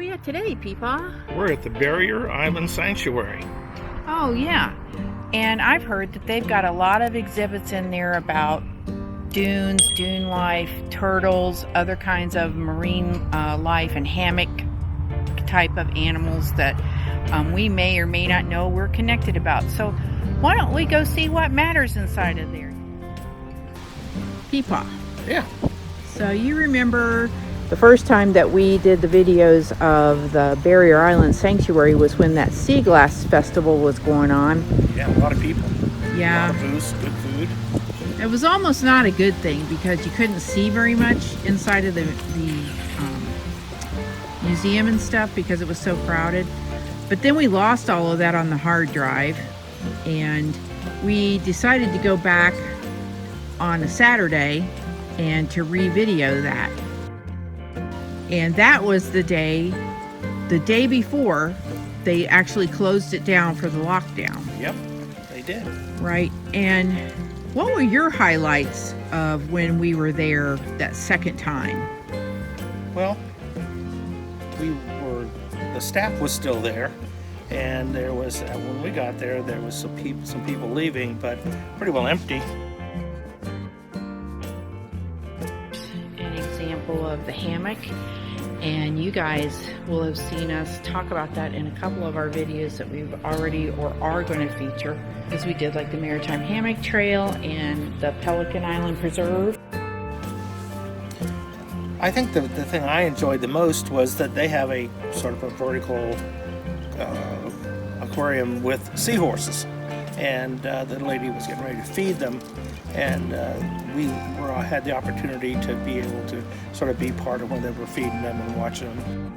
we at today, Peepaw? We're at the Barrier Island Sanctuary. Oh, yeah. And I've heard that they've got a lot of exhibits in there about dunes, dune life, turtles, other kinds of marine life, and hammock type of animals that we may or may not know we're connected about. So why don't we go see what matters inside of there? Peepaw. Yeah. So you remember the first time that we did the videos of the Barrier Island Sanctuary was when that Sea Glass Festival was going on. Yeah, a lot of people. Yeah. A lot of booze, good food. It was almost not a good thing because you couldn't see very much inside of the museum and stuff because it was so crowded. But then we lost all of that on the hard drive, and we decided to go back on a Saturday and to re-video that. And that was the day before they actually closed it down for the lockdown. Yep, they did. Right. And what were your highlights of when we were there that second time? Well, the staff was still there, and there was, when we got there was some people leaving, but pretty well empty. An example of the hammock, and you guys will have seen us talk about that in a couple of our videos that we've already or are going to feature, because we did like the Maritime Hammock Trail and the Pelican Island Preserve. I think the thing I enjoyed the most was that they have a sort of a vertical aquarium with seahorses, and the lady was getting ready to feed them, and we had the opportunity to be able to sort of be part of when they were feeding them and watching them.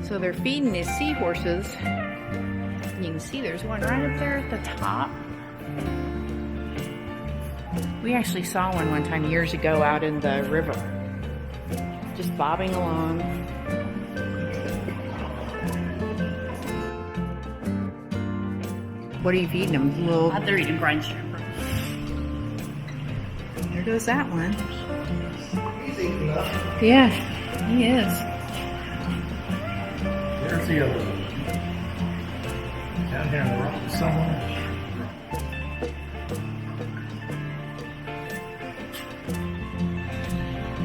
So they're feeding these seahorses. You can see there's one right up there at the top. We actually saw one time years ago out in the river, just bobbing along. What are you feeding them? They're eating brine shrimp. There goes that one. Yeah, he is. There's the other one. Down here on the rock somewhere.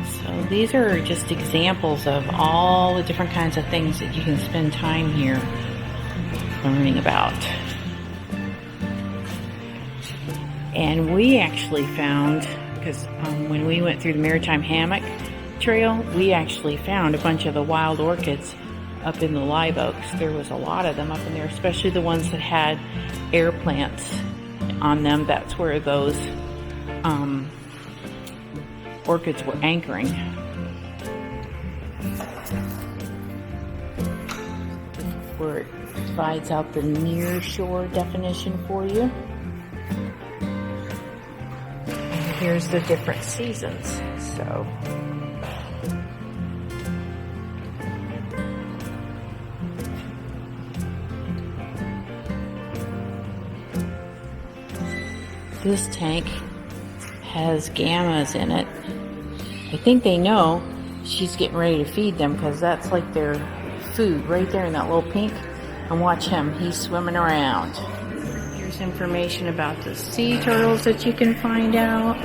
So these are just examples of all the different kinds of things that you can spend time here learning about. And we actually found, because when we went through the Maritime Hammock Trail, we actually found a bunch of the wild orchids up in the live oaks. There was a lot of them up in there, especially the ones that had air plants on them. That's where those orchids were anchoring. Where it provides out the near shore definition for you. And here's the different seasons. So this tank has gammas in it. I think they know she's getting ready to feed them because that's like their food right there in that little pink. And watch him, he's swimming around. Here's information about the sea turtles that you can find out.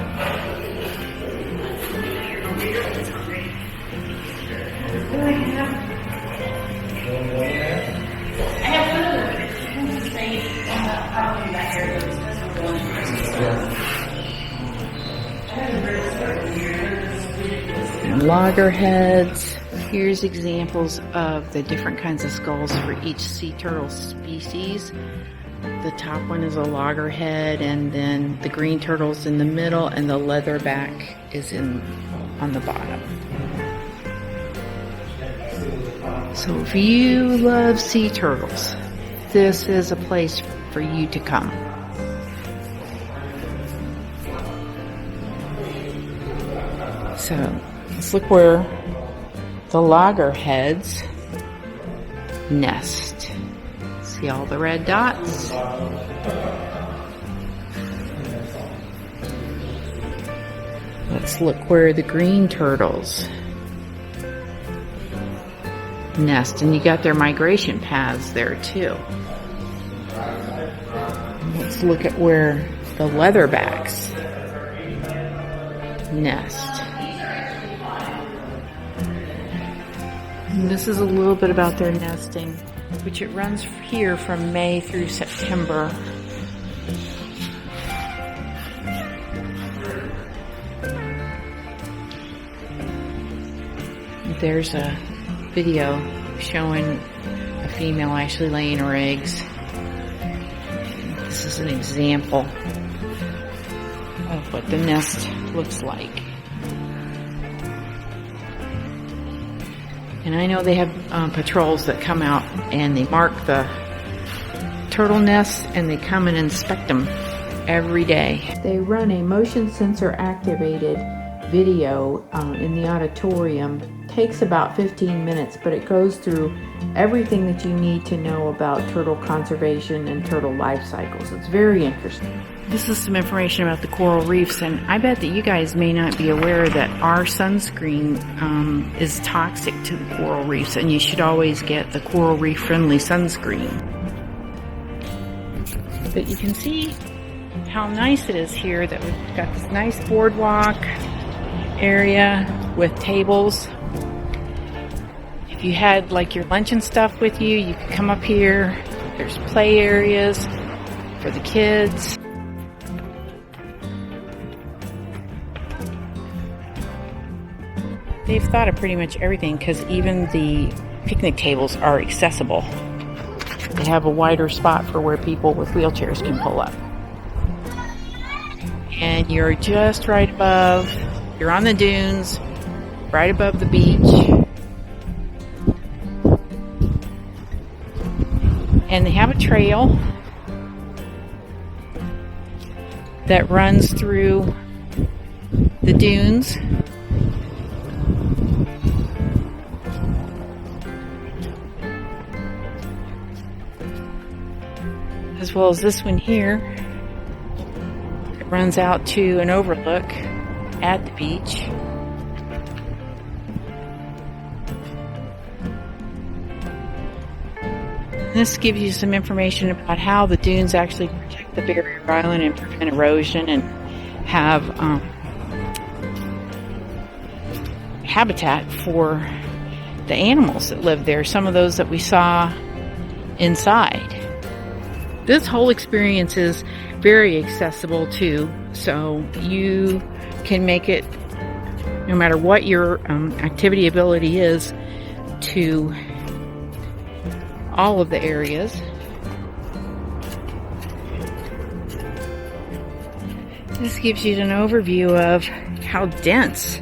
Loggerheads. Here's examples of the different kinds of skulls for each sea turtle species. The top one is a loggerhead, and then the green turtle's in the middle, and the leatherback is on the bottom. So if you love sea turtles, this is a place for you to come. So let's look where the loggerheads nest. See all the red dots? Let's look where the green turtles nest, and you got their migration paths there too. Let's look at where the leatherbacks nest. And this is a little bit about their nesting, which it runs here from May through September. There's a video showing a female actually laying her eggs. This is an example of what the nest looks like. And I know they have patrols that come out and they mark the turtle nests and they come and inspect them every day. They run a motion sensor activated video in the auditorium. Takes about 15 minutes, but it goes through everything that you need to know about turtle conservation and turtle life cycles. It's very interesting. This is some information about the coral reefs, and I bet that you guys may not be aware that our sunscreen is toxic to the coral reefs, and you should always get the coral reef friendly sunscreen. But you can see how nice it is here, that we've got this nice boardwalk area with tables. If you had like your lunch and stuff with you, you could come up here. There's play areas for the kids. They've thought of pretty much everything, because even the picnic tables are accessible. They have a wider spot for where people with wheelchairs can pull up. And you're just right above, you're on the dunes, right above the beach. And they have a trail that runs through the dunes. As well as this one here. It runs out to an overlook at the beach. This gives you some information about how the dunes actually protect the barrier island and prevent erosion, and have habitat for the animals that live there, some of those that we saw inside. This whole experience is very accessible too, so you can make it, no matter what your activity ability is, to all of the areas. This gives you an overview of how dense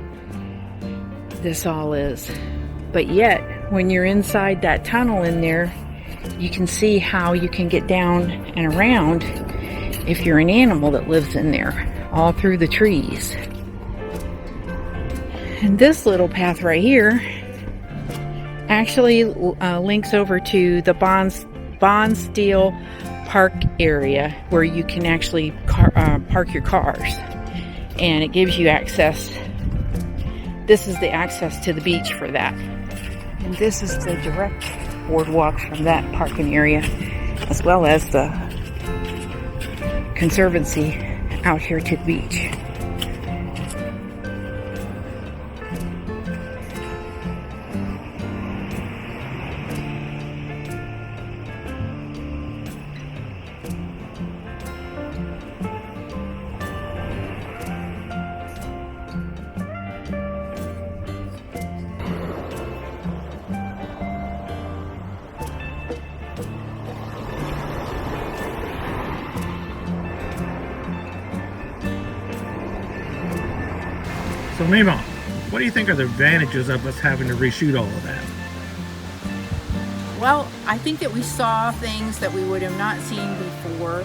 this all is. But yet, when you're inside that tunnel in there, you can see how you can get down and around if you're an animal that lives in there, all through the trees. And this little path right here actually links over to the Bond-Steel Park area, where you can actually park your cars, and it gives you access. This is the access to the beach for that, and this is the direct boardwalk from that parking area, as well as the conservancy out here to the beach. So Memaw, what do you think are the advantages of us having to reshoot all of that? Well, I think that we saw things that we would have not seen before,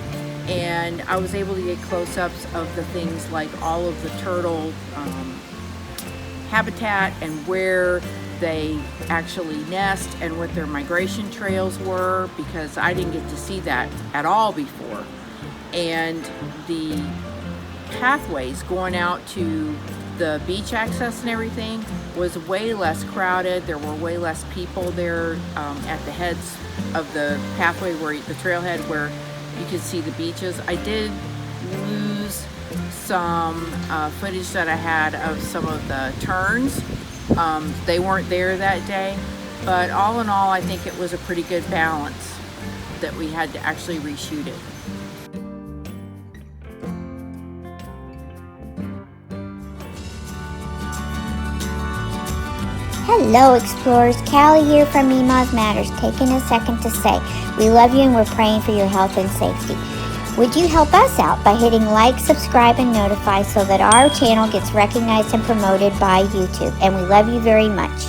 and I was able to get close-ups of the things like all of the turtle habitat and where they actually nest and what their migration trails were, because I didn't get to see that at all before. And the pathways going out to the beach access and everything was way less crowded. There were way less people there at the heads of the pathway, where the trailhead, where you could see the beaches. I did lose some footage that I had of some of the turns. They weren't there that day, but all in all, I think it was a pretty good balance that we had to actually reshoot it. Hello explorers, Callie here from Memaw Matters, taking a second to say we love you and we're praying for your health and safety. Would you help us out by hitting like, subscribe, and notify so that our channel gets recognized and promoted by YouTube? And we love you very much.